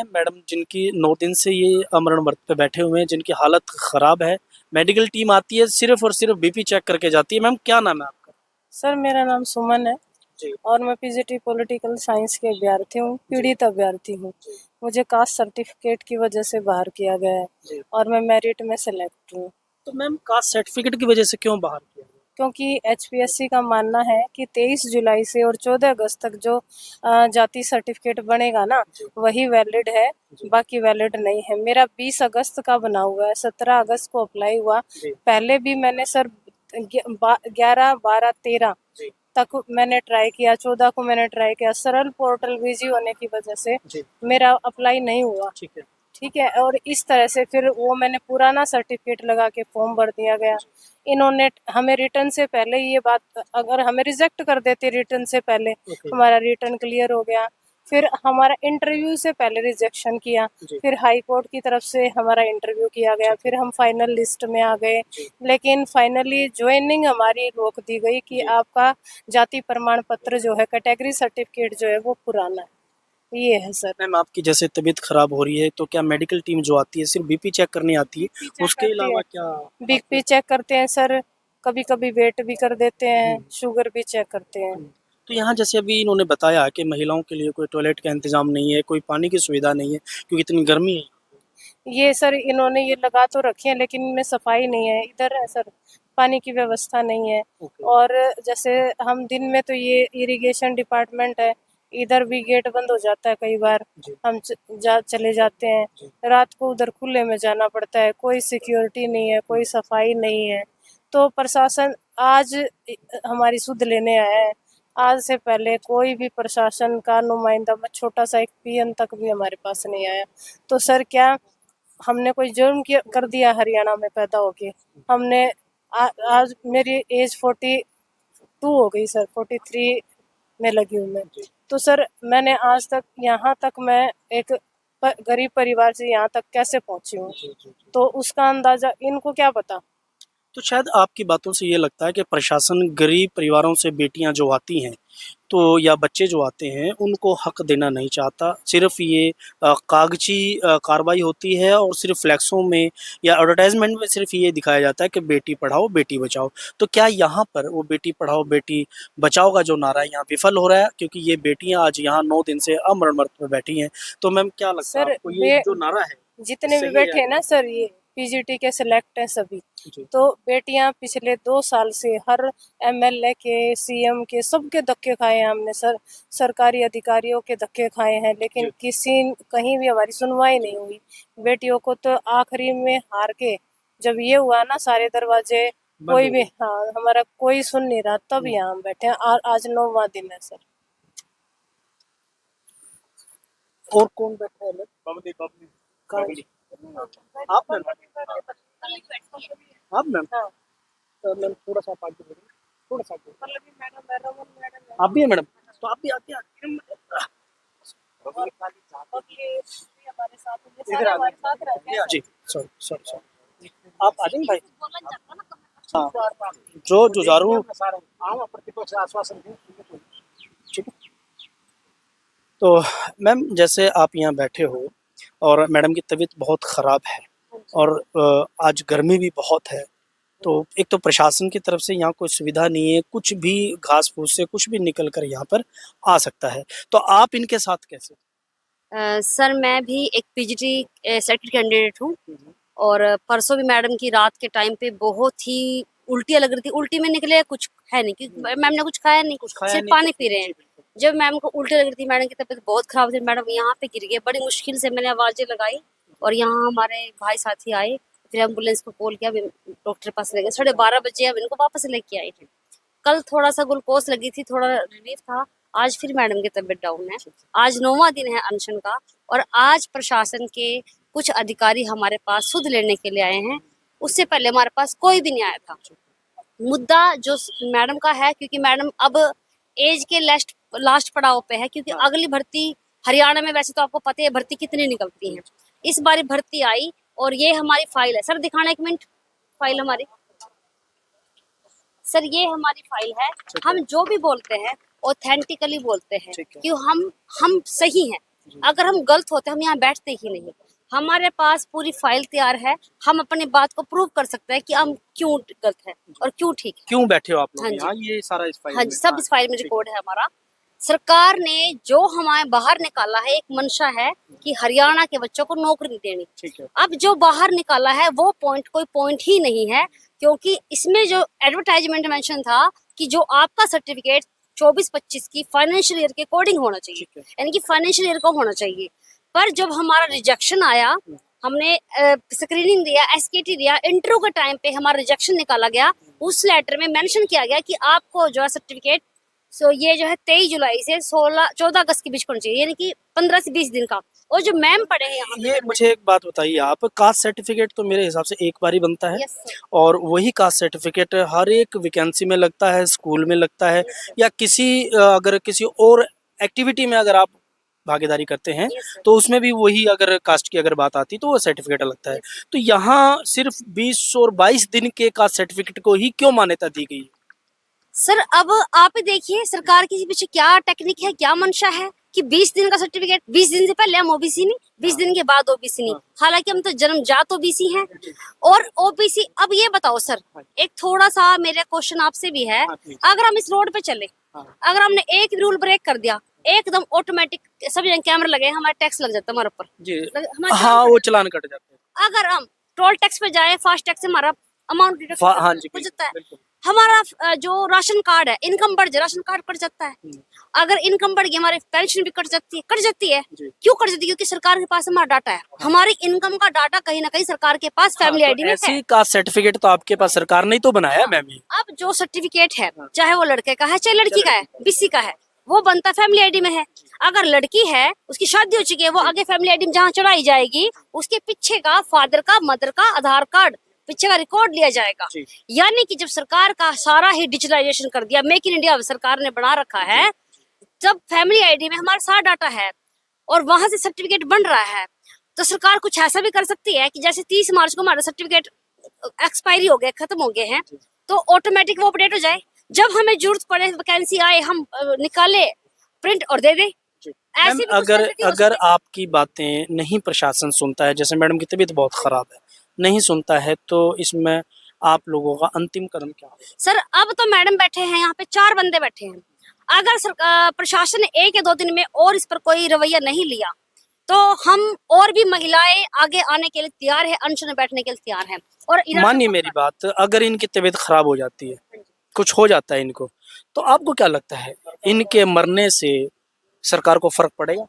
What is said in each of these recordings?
Madam जिनकी 9 दिन से ये अमरण व्रत पे बैठे हुए हैं, जिनकी हालत ख़राब है। मेडिकल टीम आती है, सिर्फ़ और सिर्फ़ बीपी चेक करके जाती है। मैम क्या नाम है आपका? सर मेरा नाम सुमन है जी, और मैं पीजीटी पॉलिटिकल साइंस के अभ्यर्थी हूँ, पीड़ित अभ्यर्थी हूँ। जी, मुझे कास्ट सर्टिफिकेट की वजह से बाहर किया गया है जी। और मैं मेरिट में सेलेक्ट हूँ, तो मैम कास्ट सर्टिफ़िकेट की वज़ह से क्यों बाहर किया गया? क्योंकि एचपीएससी का मानना है कि 23 जुलाई से और 14 अगस्त तक जो जाति सर्टिफिकेट बनेगा ना, जी, वही वैलिड है, जी, बाकी वैलिड नहीं है। मेरा 20 अगस्त का बना हुआ है, 17 अगस्त को अप्लाई हुआ। जी, पहले भी मैंने सर 11, 12, 13 जी, तक मैंने ट्राई किया, 14 को मैंने ट्राई किया। सरल पोर्टल बिजी होने की वजह से जी, मेरा अप्लाई नहीं हुआ। ठीक है। ठीक है, और इस तरह से फिर वो मैंने पुराना सर्टिफिकेट लगा के फॉर्म भर दिया गया। इन्होंने हमें रिटर्न से पहले ये बात, अगर हमें रिजेक्ट कर देते रिटर्न से पहले, ओके, हमारा रिटर्न क्लियर हो गया। फिर हमारा इंटरव्यू से पहले रिजेक्शन किया, जी, फिर हाई कोर्ट की तरफ से हमारा इंटरव्यू किया गया, ठीक है। फिर हम फाइनल लिस्ट में आ गए। जी, लेकिन फाइनली ज्वाइनिंग हमारी रोक दी गई कि जी। आपका जाति प्रमाण पत्र जो है, कैटेगरी सर्टिफिकेट जो है वो पुराना है। ये है सर। मैम आपकी जैसे तबीयत ख़राब हो रही है, तो क्या मेडिकल टीम जो आती है, सिर्फ़ बीपी चेक करने आती है? बीपी चेक उसके करते अलावा हैं, क्या बीपी आपको चेक करते हैं सर, कभी कभी वेट भी कर देते हैं, हुँ, शुगर भी चेक करते हैं। हुँ। तो यहाँ जैसे अभी इन्होंने बताया कि महिलाओं के लिए कोई टॉयलेट का इंतज़ाम नहीं है, कोई पानी की सुविधा नहीं है, क्योंकि इतनी गर्मी है। ये सर इन्होंने ये लगा तो रखी है, लेकिन इनमें सफाई नहीं है। इधर है सर, पानी की व्यवस्था नहीं है। ओके, और जैसे हम दिन में तो ये इरिगेशन डिपार्टमेंट है, इधर भी गेट बंद हो जाता है कई बार, जी, हम चले जाते हैं। जी, रात को उधर खुले में जाना पड़ता है, कोई सिक्योरिटी नहीं है, कोई सफाई नहीं है। तो प्रशासन आज हमारी सुध लेने आया है। आज से पहले कोई भी प्रशासन का नुमाइंदा, छोटा सा एक पीएन तक भी हमारे पास नहीं आया। तो सर क्या हमने कोई जुर्म किया कर दिया हरियाणा में पैदा होके? हमने आज मेरी एज 42 हो गई सर, 43 में लगी हूँ मैं। जी, तो सर मैंने आज तक, यहाँ तक मैं एक गरीब परिवार से यहाँ तक कैसे पहुँची हूँ? जी, जी, जी। तो उसका अंदाजा इनको क्या पता। तो शायद आपकी बातों से ये लगता है कि प्रशासन गरीब परिवारों से बेटियां जो आती हैं, तो या बच्चे जो आते हैं, उनको हक देना नहीं चाहता। सिर्फ़ ये कागज़ी कार्रवाई होती है और सिर्फ़ फ्लेक्सों में या एडवर्टाइज़मेंट में सिर्फ़ ये दिखाया जाता है कि बेटी पढ़ाओ, बेटी बचाओ। तो क्या यहाँ पर वो बेटी पढ़ाओ, बेटी बचाओ का जो नारा है यहाँ विफल हो रहा है? क्योंकि ये बेटियाँ आज यहाँ 9 दिन से अमरण व्रत में बैठी हैं। तो मैम क्या लगता है सर आपको ये जो नारा है, जितने भी सही है या बैठे हैं गलत? ना सर, ये पीजीटी के सिलेक्ट हैं सभी। जी, तो बेटियां पिछले 2 साल से हर एमएलए के, सीएम के, सबके धक्के खाए हैं हमने सर। सरकारी अधिकारियों के धक्के खाए हैं, लेकिन जी, कहीं भी हमारी सुनवाई नहीं हुई। बेटियों को तो आखिरी में हार के, जब ये हुआ ना सारे दरवाजे, बंद कोई हो भी, गई। हाँ, हमारा कोई सुन नहीं रहा, तब हुँ। यहाँ हम बैठे हैं। और आज 9वां दिन है सर। और कौन बैठा है मैम? कहाँ? आप मैम? आप मैम? हाँ, मैम थोड़ा-सा आप आगे बढ़िए, थोड़ा-सा आगे बढ़िए। आप भी हैं मैडम? तो आप भी आगे आके और ये भी हमारे साथ हैं, ये सारे हमारे साथ रहते हैं। जी, सॉरी, सॉरी, सॉरी। आप आ जाएंगे भाई? हाँ, जो जुझारू प्रतिपक्ष आश्वासन दें, ठीक है। तो मैम जैसे आप यहाँ बैठे हो और मैडम की तबीयत बहुत ख़राब है और आज गर्मी भी बहुत है। तो एक तो प्रशासन की तरफ से यहाँ कोई सुविधा नहीं है, कुछ भी घास-फूस से कुछ भी निकल कर यहाँ पर आ सकता है। तो आप इनके साथ कैसे? सर मैं भी एक पीजीटी सेलेक्टेड कैंडिडेट हूँ हुँ, हुँ। और परसों भी मैडम की रात के टाइम पे बहुत ही उल्टियाँ लग रही थी। उल्टी में निकले कुछ है नहीं क्योंकि मैम ने कुछ खाया नहीं, कुछ खाया सिर्फ नहीं तो पानी पी फिर रहे जी, हैं। बिल्कुल। जब मैम को उल्टी लग रही थी, मैडम की तबीयत बहुत खराब थी, मैडम यहाँ पे गिर गए। बड़ी मुश्किल से मैंने आवाज़ें लगाई और यहाँ हमारे भाई साथी आए, फिर एम्बुलेंस को कॉल किया, डॉक्टर के पास ले गए। 12:30 बजे अब इनको वापस लेके आए। कल थोड़ा-सा ग्लूकोज़ लगी थी, थोड़ा रिलीफ़ था। आज फिर मैडम की तबीयत डाउन है। आज 9वां दिन है अनशन का और आज प्रशासन के कुछ अधिकारी हमारे पास सुध लेने के लिए आए हैं। उससे पहले हमारे पास कोई भी नहीं आया था। मुद्दा जो मैडम का है, क्योंकि मैडम अब एज के लास्ट पड़ाव पे है, क्योंकि अगली भर्ती हरियाणा में वैसे तो आपको पता है भर्ती कितनी निकलती है। इस बारी भर्ती आई और ये हमारी फाइल है। सर दिखाना 1 मिनट फाइल हमारी। सर ये हमारी फाइल है। ठीक है, हम जो भी बोलते हैं ऑथेंटिकली बोलते हैं ठीक है। कि हम सही हैं। अगर हम गलत होते हम यहाँ बैठते ही नहीं। हमारे पास पूरी फाइल तैयार है, हम अपनी बात को प्रूव कर सकते हैं कि हम क्यों गलत है और क्यों ठीक है। क्यों बैठे हो आप हाँ लोग जी। यहाँ, ये सारा इस फाइल हाँ में? जी, सब इस फाइल में रिकॉर्ड है हमारा। सरकार ने जो हमारे बाहर निकाला है, एक मंशा है कि हरियाणा के बच्चों को नौकरी नहीं देनी। ठीक है। अब जो बाहर निकाला है वो पॉइंट कोई पॉइंट ही नहीं है, क्योंकि इसमें जो एडवर्टाइजमेंट मेंशन था कि जो आपका सर्टिफिकेट 24-25 की फाइनेंशियल ईयर के अकॉर्डिंग होना चाहिए, ठीक है। यानी कि फाइनेंशियल ईयर का होना चाहिए। पर जब हमारा रिजेक्शन आया, हमने स्क्रीनिंग दिया, एसकेटी दिया, इंटरव्यू के टाइम पे हमारा रिजेक्शन निकाला गया। उस लेटर में मेंशन किया गया कि आपको जो है सर्टिफिकेट ये जो है 23 जुलाई से 14 अगस्त के बीच होना चाहिए, यानी कि 15 से 20 दिन का। और जो मैम पढ़े हैं यहाँ ये मुझे एक बात बताइए, आप कास्ट सर्टिफिकेट तो मेरे हिसाब से एक बार ही बनता है, यस सर। और वही कास्ट सर्टिफिकेट हर एक वैकेंसी में लगता है, स्कूल में लगता है, या किसी अगर किसी और एक्टिविटी में अगर आप भागीदारी करते हैं Yes, sir. तो उसमें भी वही, अगर कास्ट की अगर बात आती है तो वो सर्टिफिकेट लगता है। तो यहाँ सिर्फ 20 और 22 दिन के कास्ट सर्टिफिकेट को ही क्यों मान्यता दी गई? सर अब आप ही देखिए सरकार के पीछे क्या टेक्निक है, क्या मंशा है कि 20 दिन का सर्टिफिकेट। 20 दिन से पहले हम ओबीसी नहीं, 20 दिन के बाद ओबीसी नहीं, हालांकि हम तो जन्मजात ओबीसी हैं। और ओबीसी, अब ये बताओ सर, एक थोड़ा सा मेरा क्वेश्चन आपसे भी है, अगर हम इस रोड पे चले, अगर हमने एक भी रूल ब्रेक कर दिया, एकदम ऑटोमेटिक सब जगह कैमरा लगे, हमारा टैक्स लग जाता है हमारे ऊपर जी हमारा हाँ, वो चालान कट जाते हैं। अगर हम टोल टैक्स पे जाए, फास्ट टैक्स से हमारा अमाउंट हाँ जी, हो जाता है। बिल्कुल। हमारा जो राशन कार्ड है, इनकम बढ़ जाए, राशन कार्ड कट जाता है। अगर इनकम बढ़ गई, हमारी पेंशन भी कट जाती है, जी। क्यों कट जाती है? क्योंकि सरकार के पास हमारा डाटा है, हमारी इनकम का डाटा कहीं ना कहीं सरकार के पास फैमिली आईडी में है। ऐसी कास्ट सर्टिफिकेट तो आपके पास सरकार ने ही तो बनाया मैम। ये अब जो सर्टिफिकेट है, चाहे वो लड़के का है चाहे लड़की का है, बीसी का है, वो बनता फैमिली आईडी में है। अगर लड़की है, उसकी शादी हो चुकी है, वो आगे फैमिली आईडी में जहाँ चढ़ाई जाएगी, उसके पीछे का फादर का, मदर का आधार कार्ड, पीछे का रिकॉर्ड लिया जाएगा। यानी कि जब सरकार का सारा ही डिजिटलाइजेशन कर दिया, मेक इन इंडिया सरकार ने बना रखा है, जब फैमिली आईडी में हमारा सारा डाटा है और वहां से सर्टिफिकेट बन रहा है, तो सरकार कुछ ऐसा भी कर सकती है कि जैसे 30 मार्च को हमारा सर्टिफिकेट एक्सपायरी हो गए, खत्म हो गए हैं, तो ऑटोमेटिक वो अपडेट हो जाए। जब हमें जरूरत पड़े, वैकेंसी आए, हम निकाले प्रिंट और दे दे। मैम, ऐसी भी कुछ अगर facility हो अगर सकती है। आपकी बातें नहीं प्रशासन सुनता है, जैसे मैडम की तबीयत बहुत खराब है, नहीं सुनता है, तो इसमें आप लोगों का अंतिम कदम क्या है? सर अब तो मैडम बैठे हैं यहाँ पे, 4 बंदे बैठे हैं। अगर सरकार प्रशासन ने 1 या 2 दिन में और इस पर कोई रवैया नहीं लिया, तो हम और भी महिलाएं आगे आने के लिए तैयार है, अनशन में बैठने के लिए तैयार हैं। और मानिए मेरी बात, अगर इनकी तबीयत खराब हो जाती है, कुछ हो जाता है इनको, तो आपको क्या लगता है इनके मरने से सरकार को फर्क पड़ेगा?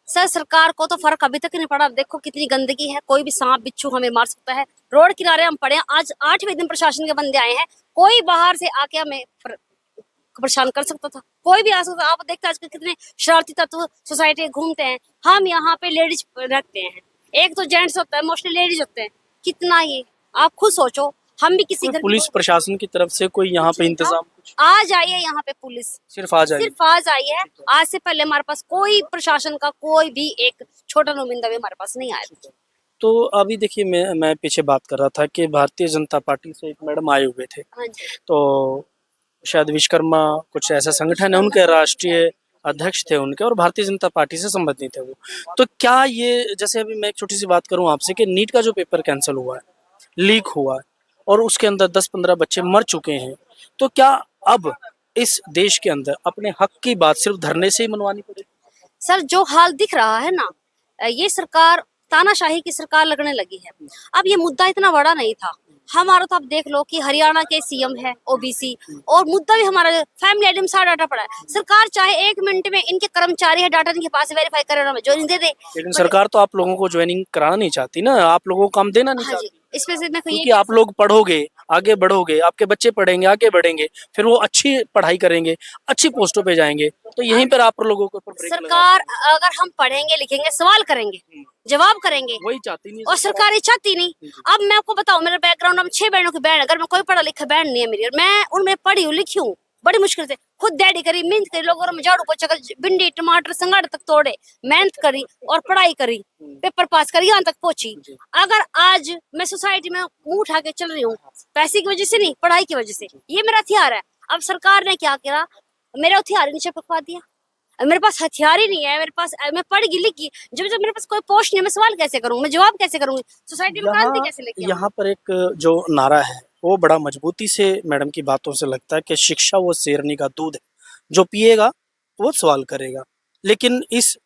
सर सरकार को तो फर्क अभी तक नहीं पड़ा। अब देखो कितनी गंदगी है, कोई भी सांप बिच्छू हमें मार सकता है। रोड किनारे हम पड़े हैं, आज 8वें दिन प्रशासन के बंदे आए हैं, कोई बाहर से आके हमें परेशान कर सकता था, कोई भी आ सकता। आप देखते हैं आजकल कितने शरारती तत्व सोसाइटी घूमते हैं। हम यहाँ पे लेडीज रखते हैं, एक तो जेंट्स होता है, मोस्टली लेडीज होते हैं। कितना ये आप खुद सोचो, हम भी किसी कोई घर पुलिस प्रशासन की तरफ से कोई यहाँ पे इंतजाम कुछ? आज आई है यहाँ पे पुलिस, सिर्फ आ जाए? सिर्फ आज आई है। आज से पहले हमारे पास कोई प्रशासन का कोई भी एक छोटा नुमाइंदा भी हमारे पास नहीं आया। तो अभी देखिए, मैं पीछे बात कर रहा था कि भारतीय जनता पार्टी से एक मैडम आए हुए थे, हाँ जी। तो शायद विश्वकर्मा कुछ ऐसा संगठन है, उनके राष्ट्रीय अध्यक्ष थे उनके, और भारतीय जनता पार्टी से संबंधित है वो। तो क्या ये, जैसे अभी मैं एक छोटी सी बात करूं आपसे कि नीट का जो पेपर कैंसिल हुआ है, लीक हुआ है, और उसके अंदर 10-15 बच्चे मर चुके हैं, तो क्या अब इस देश के अंदर अपने हक की बात सिर्फ धरने से ही मनवानी पड़ेगी? सर जो हाल दिख रहा है ना, ये सरकार तानाशाही की सरकार लगने लगी है। अब ये मुद्दा इतना बड़ा नहीं था हमारा, तो आप देख लो कि हरियाणा के सीएम है ओबीसी, और मुद्दा भी हमारा फैमिली आइटम सारा डाटा पड़ा है। सरकार चाहे 1 मिनट में, इनके कर्मचारी है, डाटा इनके पास वेरीफाई करे, हमें ज्वाइनिंग दे दे। लेकिन सरकार तो आप लोगों को ज्वाइनिंग कराना नहीं चाहती ना, आप लोगों को काम देना नहीं हाँ जी, चाहती, इसमें से मैं क्योंकि आप लोग पढ़ोगे, आगे बढ़ोगे, आपके बच्चे पढ़ेंगे, आगे बढ़ेंगे, फिर वो अच्छी पढ़ाई करेंगे, अच्छी पोस्टों पे जाएंगे, तो यहीं पर आप लोगों को ऊपर ब्रेक सरकार, अगर हम पढ़ेंगे लिखेंगे, सवाल करेंगे, जवाब करेंगे, वही चाहती नहीं और सरकार ये चाहती नहीं। अब मैं आपको बताऊं, मेरा बैकग्राउंड, हम 6 बहनों की बहन, अगर मैं कोई पढ़ा लिखा बहन नहीं है मेरी, और मैं उनमें पढ़ी हूँ, लिखी हूँ, बड़ी मुश्किल से खुद डैडी करी, मेहनत करी, लोगों में झाड़ू पोछा कर, भिंडी टमाटर संगाड़ तक तोड़े, मेहनत करी और पढ़ाई करी, पेपर पास करी, यहाँ तक पहुंची। अगर आज मैं सोसाइटी में मुंह उठा के चल रही हूँ, पैसे की वजह से नहीं, पढ़ाई की वजह से, ये मेरा हथियार है। अब सरकार ने क्या किया, मेरा हथियार नीचे पकवा दिया। मेरे पास हथियार ही नहीं है, मेरे पास मैं पढ़ गई लिखी, जब जब मेरे पास कोई पोस्ट नहीं है मैं सवाल कैसे करूंगी, मैं जवाब कैसे करूंगी, सोसाइटी में क्रांति कैसे लेके आऊंगी? यहाँ पर एक जो नारा है वो बड़ा मजबूती से मैडम की बातों से लगता है कि शिक्षा वो शेरनी का दूध है, जो पिएगा वो सवाल करेगा। लेकिन इस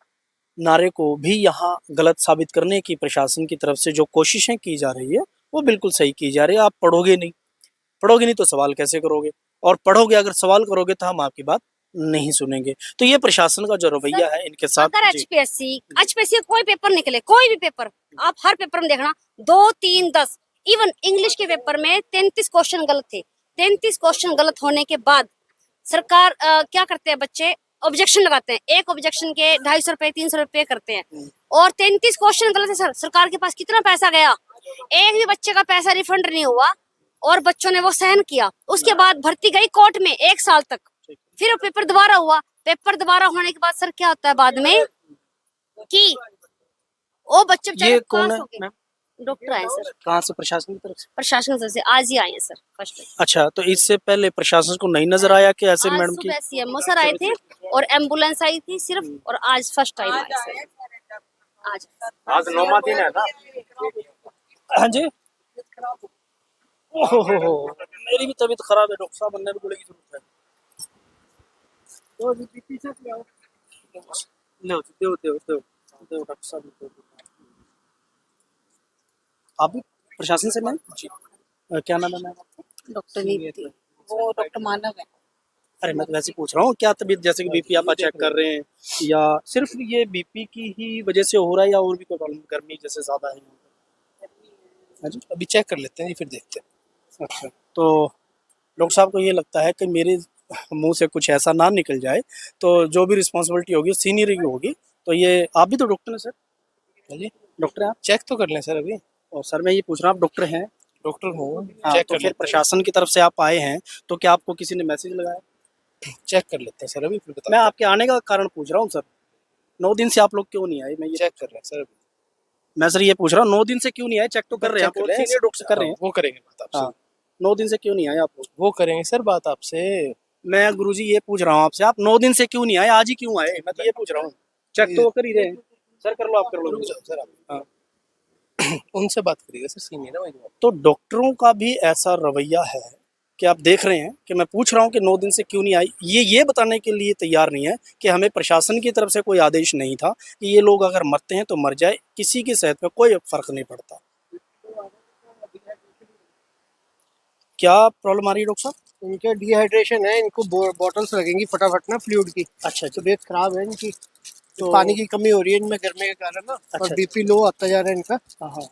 नारे को भी यहाँ गलत साबित करने की प्रशासन की तरफ से जो कोशिशें की जा रही है वो बिल्कुल सही की जा रही है। आप पढ़ोगे नहीं तो सवाल कैसे करोगे, और पढ़ोगे अगर सवाल करोगे तो हम आपकी बात नहीं सुनेंगे। तो ये प्रशासन का जो रवैया है इनके साथ। अगर एचपीएससी कोई पेपर निकले, कोई भी पेपर, आप हर पेपर में देखना 2, 3, 10, इवन इंग्लिश के पेपर में 33 क्वेश्चन गलत थे। 33 क्वेश्चन गलत होने के बाद सरकार क्या करते हैं, बच्चे ऑब्जेक्शन लगाते हैं, एक ऑब्जेक्शन के 250 रुपए 300 रुपए करते हैं, और 33 क्वेश्चन गलत है सर। सरकार के पास कितना पैसा गया, एक भी बच्चे का पैसा रिफंड नहीं हुआ, और बच्चों ने वो सहन किया। उसके बाद भर्ती गई कोर्ट में 1 साल तक, फिर पेपर दोबारा हुआ। पेपर दोबारा होने के बाद सर क्या होता है बाद में कि वो बच्चे ये कौन है मैम? डॉक्टर आए सर, कहाँ से? प्रशासन की तरफ से? प्रशासन से आज ही आए हैं सर, फर्स्ट अच्छा, तो इससे पहले प्रशासन को नहीं नजर आया कि ऐसे आज मैडम की? सुबह सीएमओ सर आए थे और एम्बुलेंस आई थी सिर्फ, और आज फर्स्ट टाइम आए सर। आज 9वां दिन है ना? हाँ जी। ओहो मेरी भी तबीयत खराब है डॉक्टर साहब, बनने की गोली की जरूरत है। दो डॉक्टर साहब दो। आप भी प्रशासन से मैम? जी। क्या नाम है मैम आपका? डॉक्टर नीति, वो डॉक्टर मानव है। अरे मैं तो वैसे पूछ रहा हूँ, क्या तबीयत जैसे कि बीपी आप चेक कर रहे हैं, या सिर्फ ये बीपी की ही वजह से हो रहा है, या और भी कोई प्रॉब्लम? गर्मी जैसे ज्यादा है? हाँ जी, अभी चेक कर लेते हैं फिर देखते हैं। अच्छा, तो डॉक्टर साहब को ये लगता है कि मेरे मुंह से कुछ ऐसा ना निकल जाए, तो जो भी रिस्पॉन्सिबिलिटी होगी सीनियर की होगी। तो ये आप भी तो डॉक्टर हैं सर? चलिए डॉक्टर हैं आप? चेक तो कर लें सर अभी। और सर मैं ये पूछ रहा हूँ, आप डॉक्टर हैं? डॉक्टर हूँ, हाँ, चेक तो कर फिर लेते प्रशासन की तरफ से आप आए हैं, तो क्या आपको किसी ने मैसेज लगाया? हैं, चेक कर लेते हैं सर अभी फिर मैं बता। आपके आने का कारण पूछ रहा हूँ सर। 9 दिन से आप लोग क्यों नहीं आए? मैं ये चेक कर रहे हैं सर अभी। मैं सर ये पूछ रहा हूँ, 9 दिन से क्यों नहीं आए? चेक तो कर रहे हैं आप, सीनियर डॉक्टर कर रहे हैं। वो करेंगे बात आपसे। हाँ, 9 दिन से क्यों नहीं आए आप लोग? वो करेंगे सर बात आपसे। मैं गुरुजी ये पूछ रहा हूँ आपसे, आप 9 दिन से क्यों नहीं आए? आज ही क्यों आए? मैं तो ये पूछ रहा हूँ। चेक तो वो कर ही रहे हैं सर। कर लो, आप कर लो सर आप हाँ। उनसे बात करिएगा सर, सीनियर है वही। तो डॉक्टरों का भी ऐसा रवैया है कि आप देख रहे हैं कि मैं पूछ रहा हूँ कि 9 दिन से क्यों नहीं आई, ये बताने के लिए तैयार नहीं है कि हमें प्रशासन की तरफ से कोई आदेश नहीं था कि ये लोग अगर मरते हैं तो मर जाए, किसी की सेहत पे कोई फर्क नहीं पड़ता। क्या प्रॉब्लम आ रही है डॉक्टर साहब? इनके डिहाइड्रेशन है, इनको बॉटल्स लगेंगी फटाफट ना फ्लूइड की। अच्छा, तबीयत खराब है इनकी, तो पानी की कमी हो रही है इनमें गर्मी के कारण ना, अच्छा, और बीपी लो आता जा रहा है इनका। हाँ,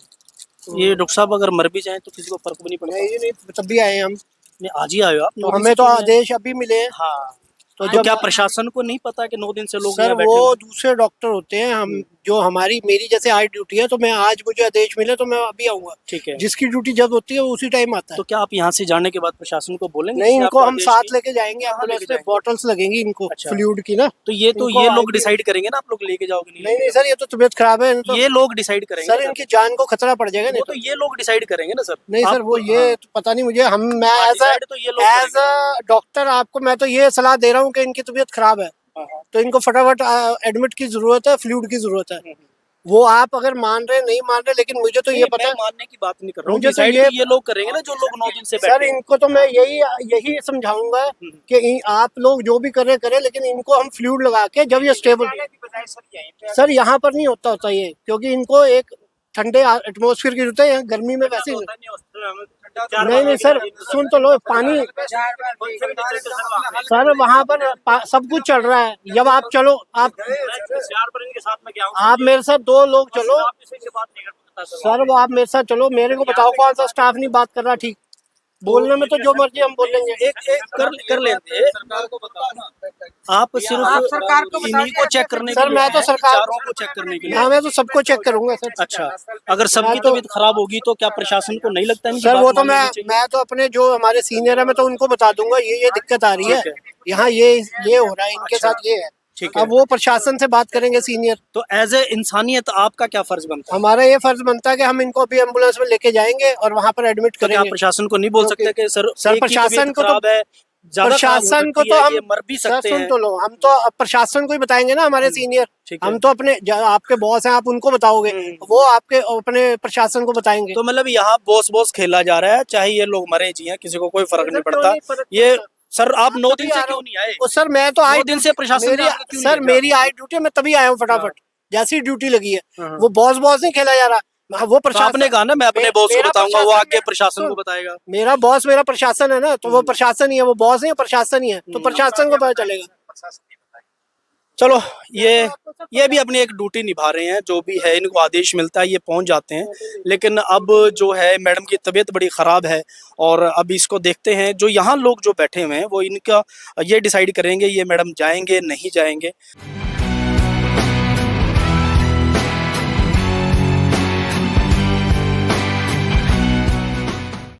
ये डॉक्टर साहब अगर मर भी जाए तो किसी को फर्क भी नहीं पड़ता? नहीं नहीं, तब भी आए हम, नहीं, आज ही आए हो आप? तो हमें तो आदेश अभी मिले हैं। हाँ, तो तो जब क्या प्रशासन को नहीं पता कि 9 दिन से लोग सर यहाँ बैठे वो हुए हैं? दूसरे डॉक्टर होते हैं, हम जो मेरी जैसे आज ड्यूटी है, तो मैं आज मुझे आदेश मिले तो मैं अभी आऊंगा। ठीक है, जिसकी ड्यूटी जब होती है वो उसी टाइम आता है। तो क्या आप यहाँ से जाने के बाद प्रशासन को बोलेंगे? नहीं, कि इनको आपको हम आदेश साथ दिए? लेके जाएंगे, कहाँ एम्बुलेंस लेके में जाएंगे? बॉटल्स लगेंगी इनको अच्छा। फ्लूइड की ना। तो ये इनको लोग आगे- डिसाइड करेंगे ना, आप लोग लेके जाओगे? नहीं नहीं सर, ये तो तबीयत खराब है तो ये लोग डिसाइड करेंगे सर, ना? इनकी जान को खतरा पड़ जाएगा। वो नहीं तो ये लोग डिसाइड करेंगे ना सर? नहीं सर, वो ये हाँ, तो पता नहीं मुझे, मैं decide तो ये लोग एज करेंगे। अ डॉक्टर आपको मैं तो ये सलाह दे रहा हूँ कि इनकी तबीयत खराब है, हाँ, हाँ। तो इनको फटाफट एडमिट की जरूरत है, फ्लूइड की जरूरत है। वो आप अगर मान रहे नहीं मान रहे, लेकिन मुझे तो ये पता मैं है, मानने की बात नहीं कर रहा हूँ, मुझे तो डिसाइड ये- तो ये लोग करेंगे ना, जो लोग 9 दिन से सर बैठे हैं। इनको तो मैं यही समझाऊंगा कि आप लोग जो भी कर रहे करें, लेकिन इनको हम फ्लूइड लगा के जब ये स्टेबल, सर यहाँ पर नहीं होता ये, क्योंकि इनको एक ठंडे एटमोसफियर की जरूरत है, यहाँ गर्मी में वैसे ही नहीं सर, सुन तो लो, पानी सर वहाँ पर सब कुछ चल रहा है। जब आप चलो, आप मेरे साथ 2 लोग चलो सर, वो आप मेरे साथ चलो, मेरे को बताओ कौन सा स्टाफ नहीं बात कर रहा ठीक। बोलने में तो जो मर्जी हम बोलेंगे। एक कर लेते हैं। आप सिर्फ सरकार को इन्हीं को चेक करने सर, के लिए मैं तो हैं, सरकार- चारों को चेक करने के लिए? हाँ, मैं तो सबको चेक करूंगा सर। अच्छा, अगर सबकी मैं तो- तबीयत खराब होगी तो क्या प्रशासन को नहीं लगता इनकी सर बात वो तो मान लेनी चाहिए? मैं तो अपने जो हमारे सीनियर है, मैं तो उनको बता दूंगा ये दिक्कत आ रही है, ठीक है। यहाँ ये हो रहा है, इनके अच्छा। साथ ये है। ठीक है। अब वो प्रशासन से बात करेंगे सीनियर। तो एज ए इंसानियत आपका क्या फर्ज बनता है? हमारा ये फर्ज बनता है कि हम इनको अभी एम्बुलेंस में लेके जाएंगे और वहाँ पर एडमिट तो क्या आप करेंगे। प्रशासन को नहीं बोल सकते कि सर सर एक की प्रशासन तबीयत को तो- खराब है, ज्यादा खराब हो प्रशासन को सकती तो है, हम ये मर भी सर सकते सुन हैं। तो लो, हम तो अब प्रशासन को ही बताएंगे ना, हमारे सीनियर। ठीक है। हम तो अपने आपके बॉस हैं, आप उनको बताओगे, वो आपके अपने प्रशासन को बताएंगे। तो मतलब यहाँ बॉस बॉस खेला जा रहा है, चाहे ये लोग मरे जिए, किसी को कोई फर्क नहीं पड़ता। ये सर आप 9 दिन से क्यों नहीं आए? ओ सर मैं तो 9 आई दिन से प्रशासन मेरी ने आपको क्यों नहीं सर भेजा? मेरी आई ड्यूटी, मैं तभी आया हूँ फटाफट, जैसी ड्यूटी लगी है। हाँ। वो बॉस बॉस नहीं खेला जा रहा, वो तो प्रशासन। आपने कहा ना मैं अपने बॉस को मेरा बताऊंगा, वो प्रशासन आगे मेरा- प्रशासन को सुन, बताएगा। मेरा बॉस मेरा प्रशासन है ना, तो वो प्रशासन ही है, वो बॉस नहीं है, प्रशासन ही है, तो प्रशासन को पता चलेगा। चलो ये भी अपनी एक ड्यूटी निभा रहे हैं, जो भी है इनको आदेश मिलता है ये पहुंच जाते हैं। लेकिन अब जो है मैडम की तबीयत बड़ी ख़राब है और अब इसको देखते हैं, जो यहाँ लोग जो बैठे हुए हैं वो इनका ये डिसाइड करेंगे ये मैडम जाएंगे नहीं जाएंगे।